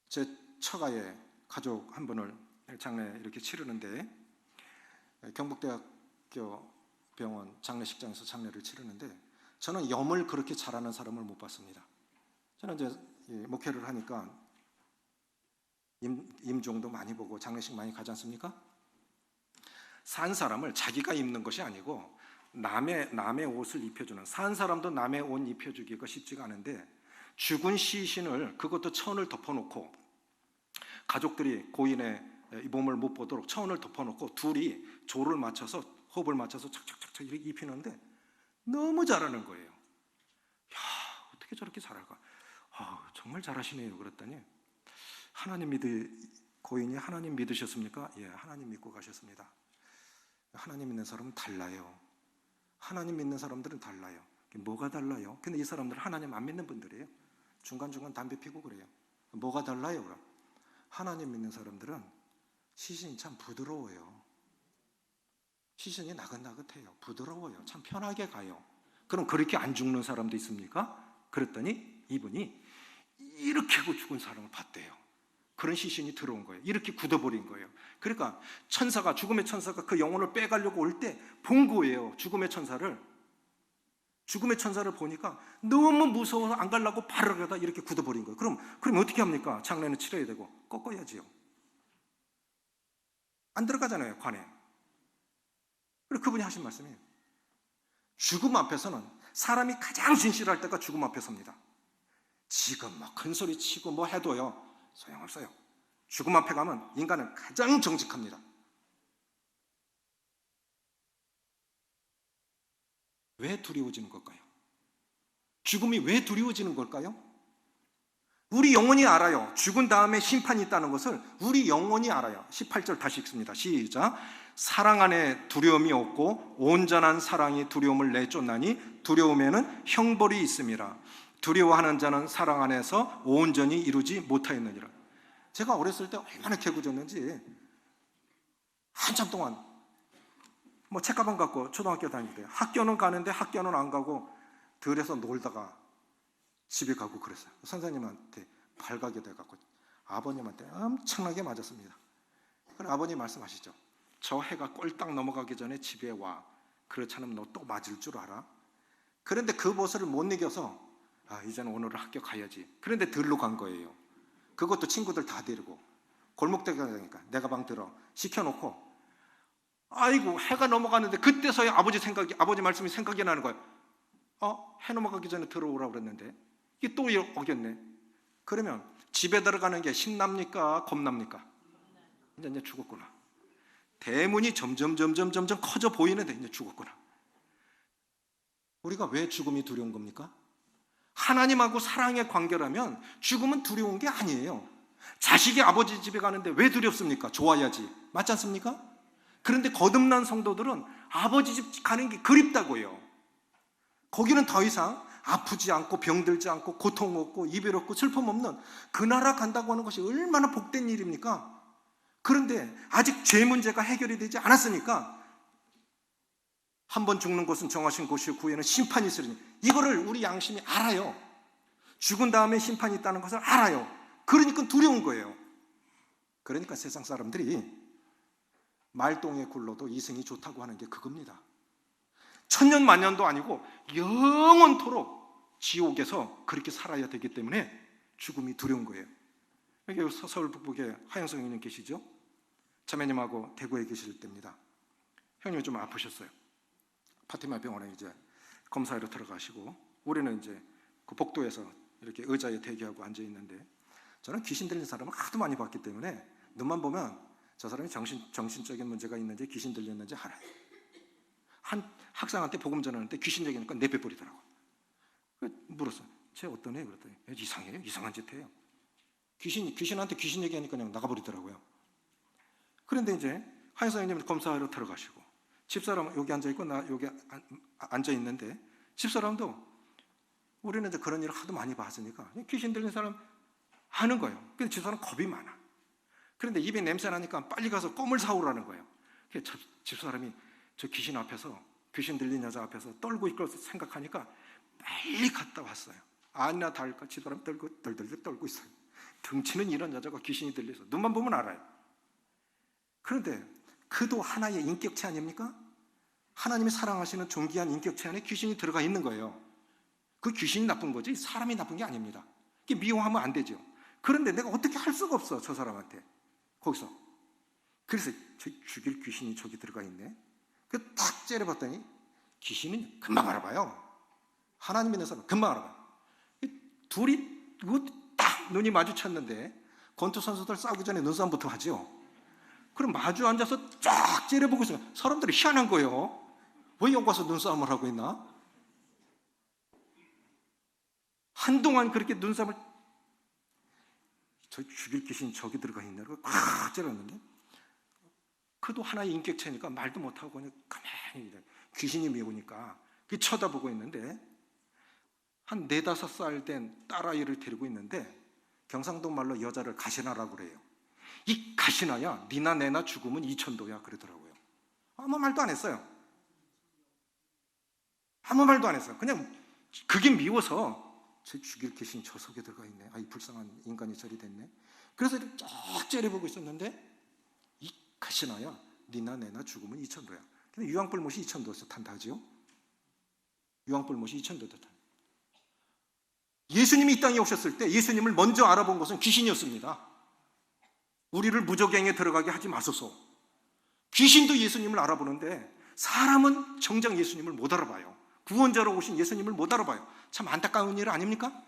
제 처가에 가족 한 분을 장례 이렇게 치르는데, 경북대학교 병원 장례식장에서 장례를 치르는데, 저는 염을 그렇게 잘하는 사람을 못 봤습니다. 저는 이제 목회를 하니까 임종도 많이 보고 장례식 많이 가지 않습니까? 산 사람을 자기가 입는 것이 아니고 남의 옷을 입혀주는, 산 사람도 남의 옷 입혀주기가 쉽지가 않은데 죽은 시신을, 그것도 천을 덮어놓고, 가족들이 고인의 몸을 못 보도록 천을 덮어놓고 둘이 조를 맞춰서, 호흡을 맞춰서 착착착착 이렇게 입히는데 너무 잘하는 거예요. 야, 어떻게 저렇게 잘할까? 정말 잘하시네요. 그랬더니 고인이 하나님 믿으셨습니까? 예, 하나님 믿고 가셨습니다. 하나님 믿는 사람은 달라요. 하나님 믿는 사람들은 달라요. 뭐가 달라요? 근데 이 사람들은 하나님 안 믿는 분들이에요. 중간중간 담배 피고 그래요. 뭐가 달라요? 그럼 하나님 믿는 사람들은 시신이 참 부드러워요. 시신이 나긋나긋해요. 부드러워요. 참 편하게 가요. 그럼 그렇게 안 죽는 사람도 있습니까? 그랬더니 이분이 이렇게 하고 죽은 사람을 봤대요. 그런 시신이 들어온 거예요. 이렇게 굳어버린 거예요. 그러니까 죽음의 천사가 그 영혼을 빼가려고 올 때 본 거예요. 죽음의 천사를 보니까 너무 무서워서 안 가려고 발을 하다 이렇게 굳어버린 거예요. 그럼 어떻게 합니까? 장례는 치러야 되고 꺾어야지요. 안 들어가잖아요, 관에. 그리고 그분이 하신 말씀이에요. 죽음 앞에서는 사람이 가장 진실할 때가 죽음 앞에 섭니다. 지금 큰 소리 치고 뭐 해도요, 소용없어요. 죽음 앞에 가면 인간은 가장 정직합니다. 왜 두려워지는 걸까요? 죽음이 왜 두려워지는 걸까요? 우리 영혼이 알아요. 죽은 다음에 심판이 있다는 것을 우리 영혼이 알아요. 18절 다시 읽습니다. 시작. 사랑 안에 두려움이 없고 온전한 사랑이 두려움을 내쫓나니 두려움에는 형벌이 있음이라. 두려워하는 자는 사랑 안에서 온전히 이루지 못하였느니라. 제가 어렸을 때 얼마나 개구졌는지 한참 동안 책가방 갖고 초등학교 다닐 때 학교는 가는데 학교는 안 가고 들에서 놀다가 집에 가고 그랬어요. 선생님한테 발각이 돼갖고 아버님한테 엄청나게 맞았습니다. 그럼 아버님 말씀하시죠. 저 해가 꼴딱 넘어가기 전에 집에 와. 그렇지 않으면 너 또 맞을 줄 알아? 그런데 그 모습을 못 이겨서 이제는 오늘은 학교 가야지. 그런데 들로 간 거예요. 그것도 친구들 다 데리고 골목대에 가니까 내 가방 들어 시켜놓고, 아이고 해가 넘어가는데 그때서야 아버지 말씀이 생각이 나는 거예요. 해 넘어가기 전에 들어오라고 그랬는데 이게 또 어겼네. 그러면 집에 들어가는 게 신납니까? 겁납니까? 이제 죽었구나. 대문이 점점 커져 보이는데 이제 죽었구나. 우리가 왜 죽음이 두려운 겁니까? 하나님하고 사랑의 관계라면 죽음은 두려운 게 아니에요. 자식이 아버지 집에 가는데 왜 두렵습니까? 좋아야지. 맞지 않습니까? 그런데 거듭난 성도들은 아버지 집 가는 게 그립다고요. 거기는 더 이상 아프지 않고 병들지 않고 고통 없고 이별 없고 슬픔 없는 그 나라 간다고 하는 것이 얼마나 복된 일입니까? 그런데 아직 죄 문제가 해결이 되지 않았으니까 한 번 죽는 곳은 정하신 곳이고 그 후에는 심판이 있으리니, 이거를 우리 양심이 알아요. 죽은 다음에 심판이 있다는 것을 알아요. 그러니까 두려운 거예요. 그러니까 세상 사람들이 말똥에 굴러도 이승이 좋다고 하는 게 그겁니다. 천년 만년도 아니고 영원토록 지옥에서 그렇게 살아야 되기 때문에 죽음이 두려운 거예요. 여기 서울 북북에 하영석 형님 계시죠? 자매님하고 대구에 계실 때입니다. 형님이 좀 아프셨어요. 파티마 병원에 이제 검사하러 들어가시고, 우리는 이제 그 복도에서 이렇게 의자에 대기하고 앉아 있는데, 저는 귀신 들린 사람을 하도 많이 봤기 때문에 눈만 보면 저 사람이 정신적인 문제가 있는지 귀신 들렸는지 알아요. 한 학생한테 복음 전하는데 귀신 얘기하니까 내빼 버리더라고. 물었어요. 쟤 어떤 애? 그랬더니 이상해요. 이상한 짓 해요. 귀신한테 귀신 얘기하니까 그냥 나가버리더라고요. 그런데 이제 하영석 형님 검사하러 들어가시고, 집사람은 여기 앉아 있고 나 여기 앉아 있는데, 집사람도 우리는 이제 그런 일을 하도 많이 봤으니까 귀신 들린 사람 하는 거예요. 근데 집사람 겁이 많아. 그런데 입에 냄새 나니까 빨리 가서 껌을 사오라는 거예요. 집사람이 저 귀신 앞에서, 귀신 들린 여자 앞에서 떨고 있을 걸 생각하니까 빨리 갔다 왔어요. 아니나 다를까 집사람이 덜덜덜 떨고 있어요. 등치는 이런 여자가 귀신이 들려서 눈만 보면 알아요. 그런데 그도 하나의 인격체 아닙니까? 하나님이 사랑하시는 존귀한 인격체 안에 귀신이 들어가 있는 거예요. 그 귀신이 나쁜 거지 사람이 나쁜 게 아닙니다. 이게 미워하면 안 되죠. 그런데 내가 어떻게 할 수가 없어, 저 사람한테. 거기서. 그래서 죽일 귀신이 저기 들어가 있네. 그 딱 째려봤더니 귀신은 금방 알아봐요. 하나님 믿는 사람은 금방 알아봐요. 둘이 딱 눈이 마주쳤는데, 권투 선수들 싸우기 전에 눈싸움부터 하죠. 그럼 마주 앉아서 쫙 째려보고 있어요. 사람들이 희한한 거예요. 왜 여기 와서 눈싸움을 하고 있나? 한동안 그렇게 눈싸움을, 저 죽일 귀신이 저기 들어가 있냐고 꽉 째렸는데, 그도 하나의 인격체니까 말도 못하고 그냥 가만히 귀신이 미우니까 쳐다보고 있는데, 한 4-5살 된 딸아이를 데리고 있는데, 경상도 말로 여자를 가시나라고 그래요. 이 가시나야 니나 내나 죽으면 2000도야 그러더라고요. 아무 말도 안 했어요. 아무 말도 안 했어요. 그냥 그게 미워서 제 죽일 귀신이 저 속에 들어가 있네. 이 불쌍한 인간이 저리 됐네. 그래서 쫙 째려보고 있었는데, 이 가시나야 니나 내나 죽으면 2000도야. 근데 유황불못이 2000도에서 탄다지요. 유황불못이 2000도에서 탄다. 예수님이 이 땅에 오셨을 때 예수님을 먼저 알아본 것은 귀신이었습니다. 우리를 무저갱에 들어가게 하지 마소서. 귀신도 예수님을 알아보는데 사람은 정작 예수님을 못 알아봐요. 구원자로 오신 예수님을 못 알아봐요. 참 안타까운 일 아닙니까?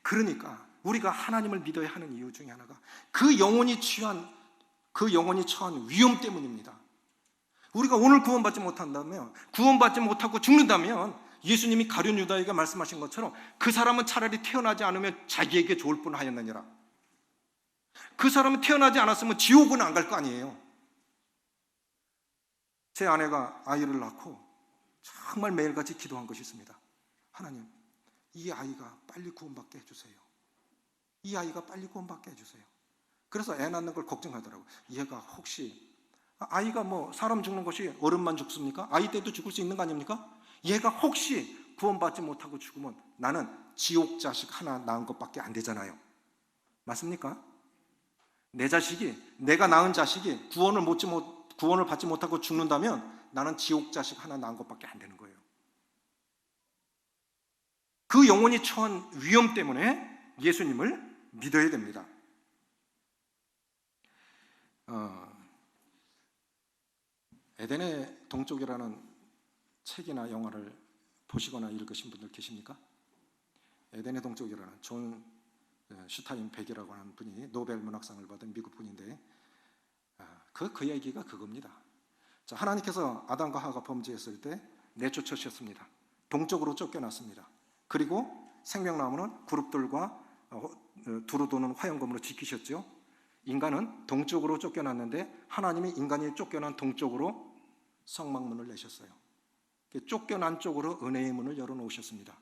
그러니까 우리가 하나님을 믿어야 하는 이유 중에 하나가 그 영혼이 처한 위험 때문입니다. 우리가 오늘 구원받지 못한다면, 구원받지 못하고 죽는다면, 예수님이 가룟 유다에게 말씀하신 것처럼 그 사람은 차라리 태어나지 않으면 자기에게 좋을 뿐 하였느니라. 그 사람은 태어나지 않았으면 지옥은 안 갈 거 아니에요. 제 아내가 아이를 낳고 정말 매일같이 기도한 것이 있습니다. 하나님, 이 아이가 빨리 구원받게 해주세요. 이 아이가 빨리 구원받게 해주세요. 그래서 애 낳는 걸 걱정하더라고요. 얘가 혹시, 아이가 사람 죽는 것이 어른만 죽습니까? 아이 때도 죽을 수 있는 거 아닙니까? 얘가 혹시 구원받지 못하고 죽으면 나는 지옥 자식 하나 낳은 것밖에 안 되잖아요. 맞습니까? 내 자식이, 내가 낳은 자식이 구원을 받지 못하고 죽는다면 나는 지옥 자식 하나 낳은 것밖에 안 되는 거예요. 그 영혼이 처한 위험 때문에 예수님을 믿어야 됩니다. 에덴의 동쪽이라는 책이나 영화를 보시거나 읽으신 분들 계십니까? 에덴의 동쪽이라는 존 슈타인백이라고 하는 분이 노벨 문학상을 받은 미국 분인데, 그 얘기가 그겁니다. 자, 하나님께서 아담과 하와가 범죄했을 때 내쫓으셨습니다. 동쪽으로 쫓겨났습니다. 그리고 생명나무는 그룹들과 두루 도는 화영검으로 지키셨죠. 인간은 동쪽으로 쫓겨났는데 하나님이 인간이 쫓겨난 동쪽으로 성막문을 내셨어요. 쫓겨난 쪽으로 은혜의 문을 열어놓으셨습니다.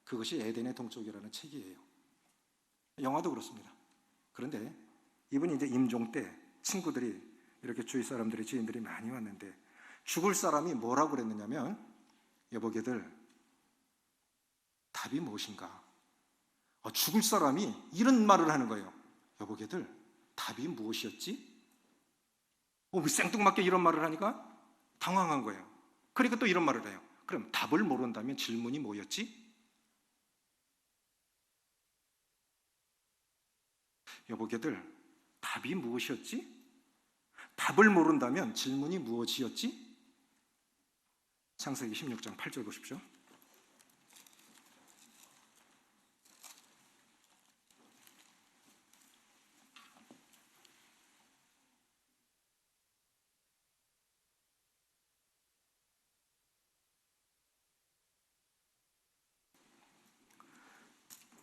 그것이 에덴의 동쪽이라는 책이에요. 영화도 그렇습니다. 그런데 이분이 이제 임종 때 친구들이, 이렇게 주위 사람들이, 지인들이 많이 왔는데, 죽을 사람이 뭐라고 그랬느냐면, 여보게들 답이 무엇인가? 죽을 사람이 이런 말을 하는 거예요. 여보게들 답이 무엇이었지? 생뚱맞게 이런 말을 하니까 당황한 거예요. 그러니까 또 이런 말을 해요. 그럼 답을 모른다면 질문이 뭐였지? 여보게들, 답이 무엇이었지? 답을 모른다면 질문이 무엇이었지? 창세기 16장 8절 보십시오.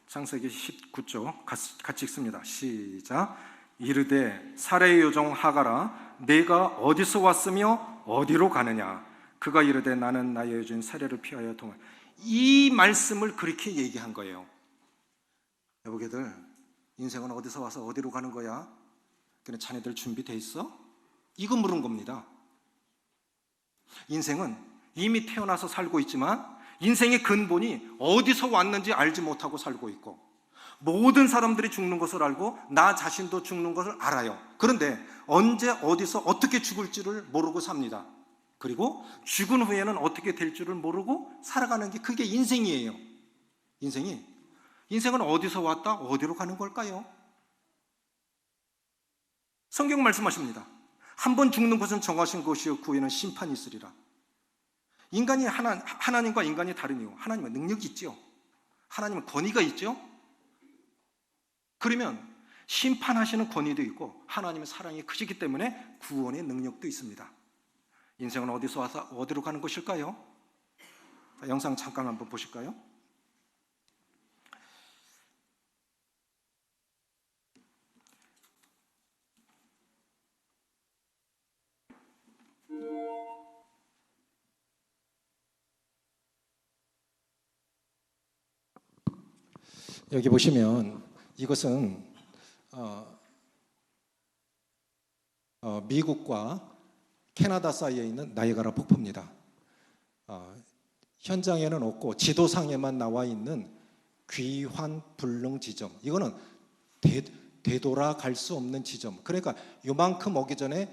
창세기 19조 같이 읽습니다. 시작. 이르되 사레의 여종 하가라, 내가 어디서 왔으며 어디로 가느냐? 그가 이르되 나는 나의 여주인 사레를 피하여 동안. 이 말씀을 그렇게 얘기한 거예요. 여보게들, 인생은 어디서 와서 어디로 가는 거야? 그래, 자네들 준비돼 있어? 이거 물은 겁니다. 인생은 이미 태어나서 살고 있지만 인생의 근본이 어디서 왔는지 알지 못하고 살고 있고, 모든 사람들이 죽는 것을 알고 나 자신도 죽는 것을 알아요. 그런데 언제 어디서 어떻게 죽을지를 모르고 삽니다. 그리고 죽은 후에는 어떻게 될 줄을 모르고 살아가는 게 그게 인생이에요. 인생은 어디서 왔다 어디로 가는 걸까요? 성경 말씀하십니다. 한 번 죽는 것은 정하신 것이요 그 후에는 심판이 있으리라. 인간이 하나님과 인간이 다른 이유, 하나님은 능력이 있죠. 하나님은 권위가 있죠. 그러면 심판하시는 권위도 있고 하나님의 사랑이 크시기 때문에 구원의 능력도 있습니다. 인생은 어디서 와서 어디로 가는 것일까요? 영상 잠깐 한번 보실까요? 여기 보시면 이것은 미국과 캐나다 사이에 있는 나이아가라 폭포입니다. 현장에는 없고 지도상에만 나와 있는 귀환불능 지점. 이거는 되돌아갈 수 없는 지점. 그러니까 요만큼 오기 전에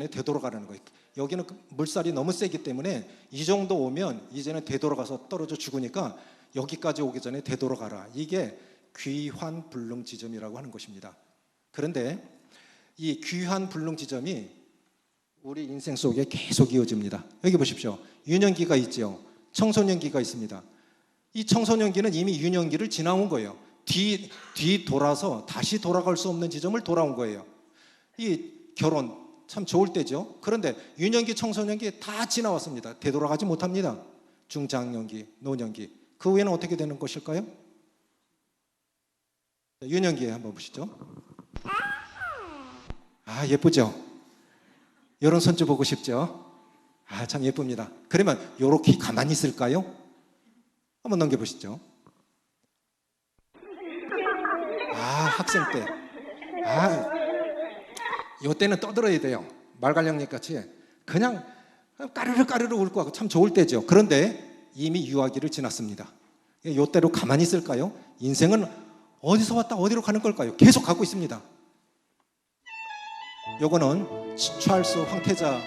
되돌아가라는 거예요. 여기는 물살이 너무 세기 때문에 이 정도 오면 이제는 되돌아가서 떨어져 죽으니까 여기까지 오기 전에 되돌아가라. 이게 귀환불능 지점이라고 하는 것입니다. 그런데 이 귀환불능 지점이 우리 인생 속에 계속 이어집니다. 여기 보십시오. 유년기가 있죠. 청소년기가 있습니다. 이 청소년기는 이미 유년기를 지나온 거예요. 돌아서 다시 돌아갈 수 없는 지점을 돌아온 거예요. 이 결혼 참 좋을 때죠. 그런데 유년기, 청소년기 다 지나왔습니다. 되돌아가지 못합니다. 중장년기, 노년기. 그 후에는 어떻게 되는 것일까요? 유년기에 한번 보시죠. 예쁘죠? 이런 손주 보고 싶죠? 참 예쁩니다. 그러면 이렇게 가만히 있을까요? 한번 넘겨보시죠. 학생 때. 이때는 떠들어야 돼요. 말갈량잎 같이 그냥 까르르 울고 하고 참 좋을 때죠. 그런데 이미 유아기를 지났습니다. 이때로 가만히 있을까요? 인생은 어디서 왔다 어디로 가는 걸까요? 계속 가고 있습니다. 요거는 찰스 황태자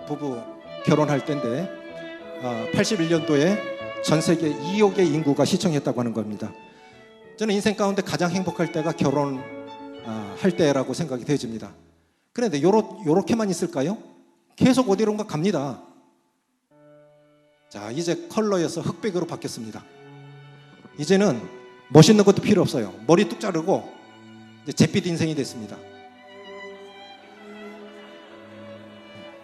부부 결혼할 때인데 81년도에 전 세계 2억의 인구가 시청했다고 하는 겁니다. 저는 인생 가운데 가장 행복할 때가 결혼할 때라고 생각이 되어집니다. 그런데 요렇게만 있을까요? 계속 어디론가 갑니다. 자, 이제 컬러여서 흑백으로 바뀌었습니다. 이제는 멋있는 것도 필요 없어요. 머리 뚝 자르고 이제 잿빛 인생이 됐습니다.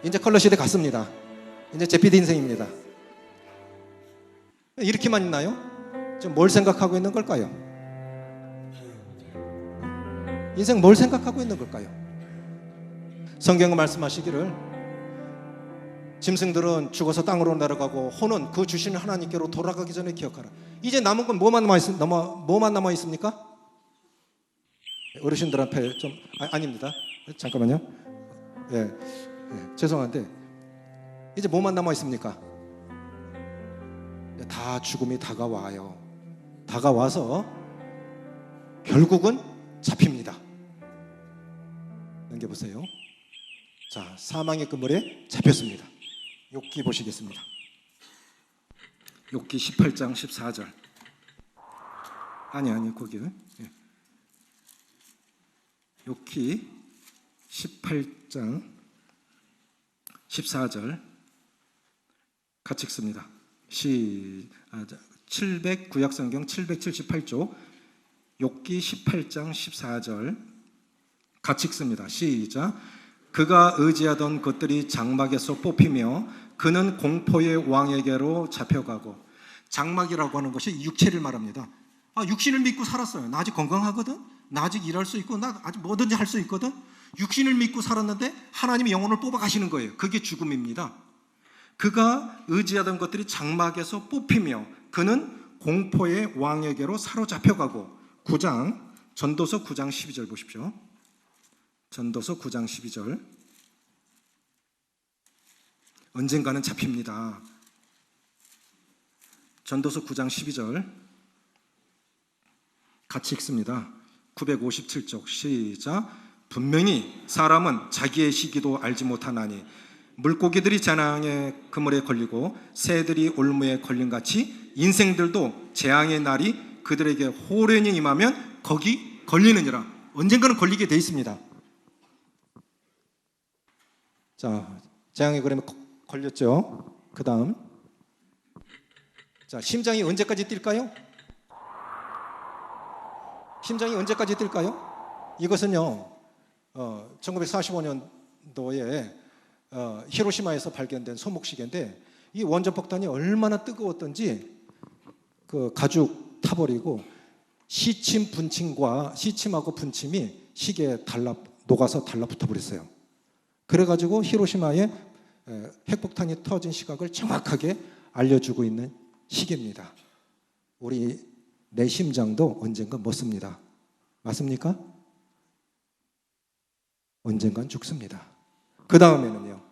이제 컬러 시대 갔습니다. 이제 잿빛 인생입니다. 이렇게만 있나요? 지금 뭘 생각하고 있는 걸까요? 인생 뭘 생각하고 있는 걸까요? 성경은 말씀하시기를 짐승들은 죽어서 땅으로 내려가고 혼은 그 주시는 하나님께로 돌아가기 전에 기억하라. 이제 남은 건 뭐만 남아 있습니까? 어르신들한테 좀 아닙니다. 잠깐만요. 죄송한데 이제 뭐만 남아 있습니까? 다 죽음이 다가와요. 다가와서 결국은 잡힙니다. 넘겨보세요. 자, 사망의 그물에 잡혔습니다. 욥기 보시겠습니다. 욥기 18장 14절. 아니 거기요. 예. 욥기 18장 14절 같이 읽습니다. 700 구약성경 778조 욥기 18장 14절 같이 읽습니다. 시작. 그가 의지하던 것들이 장막에서 뽑히며 그는 공포의 왕에게로 잡혀가고. 장막이라고 하는 것이 육체를 말합니다. 육신을 믿고 살았어요. 나 아직 건강하거든. 나 아직 일할 수 있고 나 아직 뭐든지 할 수 있거든. 육신을 믿고 살았는데 하나님이 영혼을 뽑아 가시는 거예요. 그게 죽음입니다. 그가 의지하던 것들이 장막에서 뽑히며 그는 공포의 왕에게로 사로잡혀가고. 9장 전도서 9장 12절 보십시오. 전도서 9장 12절. 언젠가는 잡힙니다. 전도서 9장 12절 같이 읽습니다. 957쪽 시작. 분명히 사람은 자기의 시기도 알지 못하나니 물고기들이 재앙의 그물에 걸리고 새들이 올무에 걸림같이 인생들도 재앙의 날이 그들에게 호련히 임하면 거기 걸리느니라. 언젠가는 걸리게 돼 있습니다. 자, 재앙의 그물에 걸렸죠. 그 다음, 자, 심장이 언제까지 뛸까요? 심장이 언제까지 뛸까요? 이것은요, 1945년도에 히로시마에서 발견된 소목시계인데 이 원전폭탄이 얼마나 뜨거웠던지 그 가죽 타버리고 시침하고 분침이 시계에 녹아서 달라붙어 버렸어요. 그래가지고 히로시마에 핵폭탄이 터진 시각을 정확하게 알려주고 있는 시계입니다. 내 심장도 언젠가 멎습니다. 맞습니까? 언젠간 죽습니다. 그 다음에는요.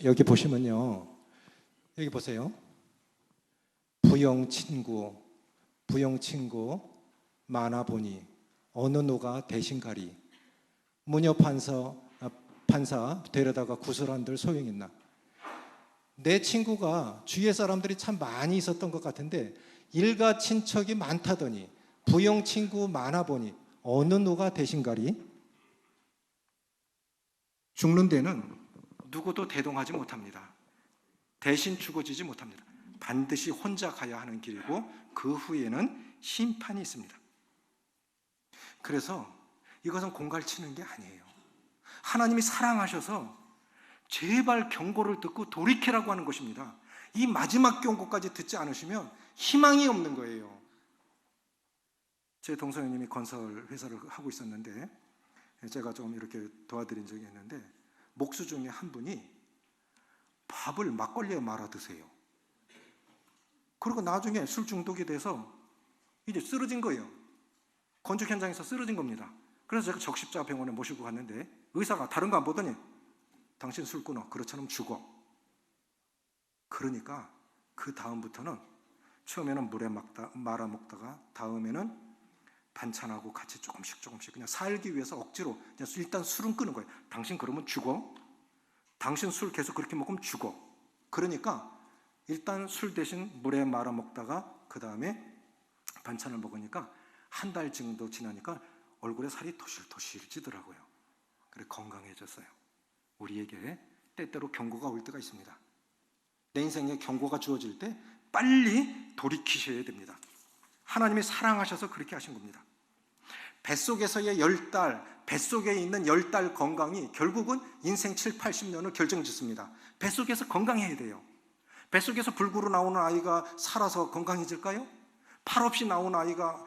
여기 보시면요. 여기 보세요. 부영 친구 많아보니 어느 누가 대신가리. 무녀 판사 데려다가 구슬한들 소용있나. 내 친구가 주위에 사람들이 참 많이 있었던 것 같은데 일가 친척이 많다더니 부영 친구 많아보니 어느 누가 대신가리. 죽는 데는 누구도 대동하지 못합니다. 대신 죽어지지 못합니다. 반드시 혼자 가야 하는 길이고 그 후에는 심판이 있습니다. 그래서 이것은 공갈치는 게 아니에요. 하나님이 사랑하셔서 제발 경고를 듣고 돌이키라고 하는 것입니다. 이 마지막 경고까지 듣지 않으시면 희망이 없는 거예요. 제 동서형님이 건설 회사를 하고 있었는데 제가 좀 이렇게 도와드린 적이 있는데 목수 중에 한 분이 밥을 막걸리에 말아 드세요. 그리고 나중에 술 중독이 돼서 이제 쓰러진 거예요. 건축 현장에서 쓰러진 겁니다. 그래서 제가 적십자병원에 모시고 갔는데 의사가 다른 거 안 보더니 당신 술 끊어. 그렇지 않으면 죽어. 그러니까 그 다음부터는 처음에는 물에 말아 먹다가 다음에는 반찬하고 같이 조금씩 그냥 살기 위해서 억지로 그냥 일단 술은 끊은 거예요. 당신 그러면 죽어. 당신 술 계속 그렇게 먹으면 죽어. 그러니까 일단 술 대신 물에 말아 먹다가 그 다음에 반찬을 먹으니까 한 달 정도 지나니까 얼굴에 살이 토실토실 찌더라고요. 그래 건강해졌어요. 우리에게 때때로 경고가 올 때가 있습니다. 내 인생에 경고가 주어질 때 빨리 돌이키셔야 됩니다. 하나님이 사랑하셔서 그렇게 하신 겁니다. 뱃속에서의 10달 뱃속에 있는 10달 건강이 결국은 인생 7, 80년을 결정짓습니다. 뱃속에서 건강해야 돼요. 뱃속에서 불구로 나오는 아이가 살아서 건강해질까요? 팔 없이 나온 아이가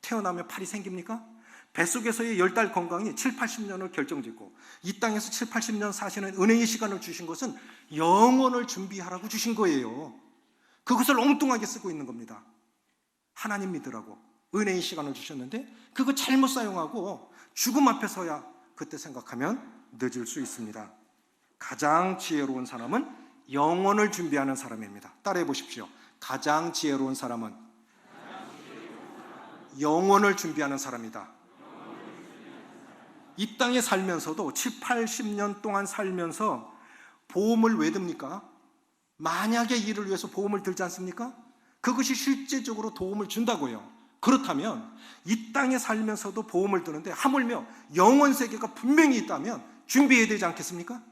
태어나면 팔이 생깁니까? 뱃속에서의 10달 건강이 7, 80년을 결정짓고 이 땅에서 7, 80년 사시는 은혜의 시간을 주신 것은 영혼을 준비하라고 주신 거예요. 그것을 엉뚱하게 쓰고 있는 겁니다. 하나님 믿으라고 은혜의 시간을 주셨는데 그거 잘못 사용하고 죽음 앞에 서야 그때 생각하면 늦을 수 있습니다. 가장 지혜로운 사람은 영혼을 준비하는 사람입니다. 따라해 보십시오. 가장 지혜로운 사람은 영혼을 준비하는 사람이다. 이 땅에 살면서도 7, 80년 동안 살면서 보험을 왜 듭니까? 만약의 일을 위해서 보험을 들지 않습니까? 그것이 실제적으로 도움을 준다고요. 그렇다면 이 땅에 살면서도 보험을 드는데 하물며 영원 세계가 분명히 있다면 준비해야 되지 않겠습니까?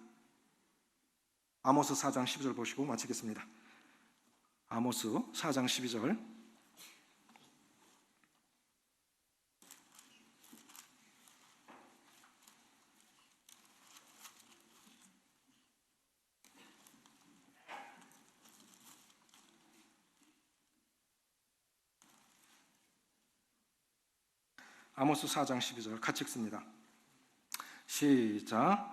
아모스 4장 12절 보시고 마치겠습니다. 아모스 4장 12절. 아모스 4장 12절 같이 읽습니다. 시작.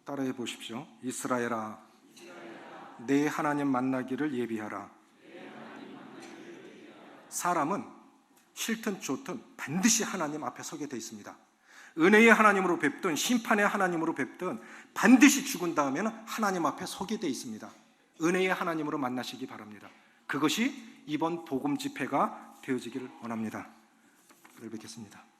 따라해 보십시오. 이스라엘아, 내 하나님 만나기를 예비하라. 사람은 싫든 좋든 반드시 하나님 앞에 서게 돼 있습니다. 은혜의 하나님으로 뵙든 심판의 하나님으로 뵙든 반드시 죽은 다음에는 하나님 앞에 서게 돼 있습니다. 은혜의 하나님으로 만나시기 바랍니다. 그것이 이번 복음 집회가 되어지기를 원합니다. 뵙겠습니다.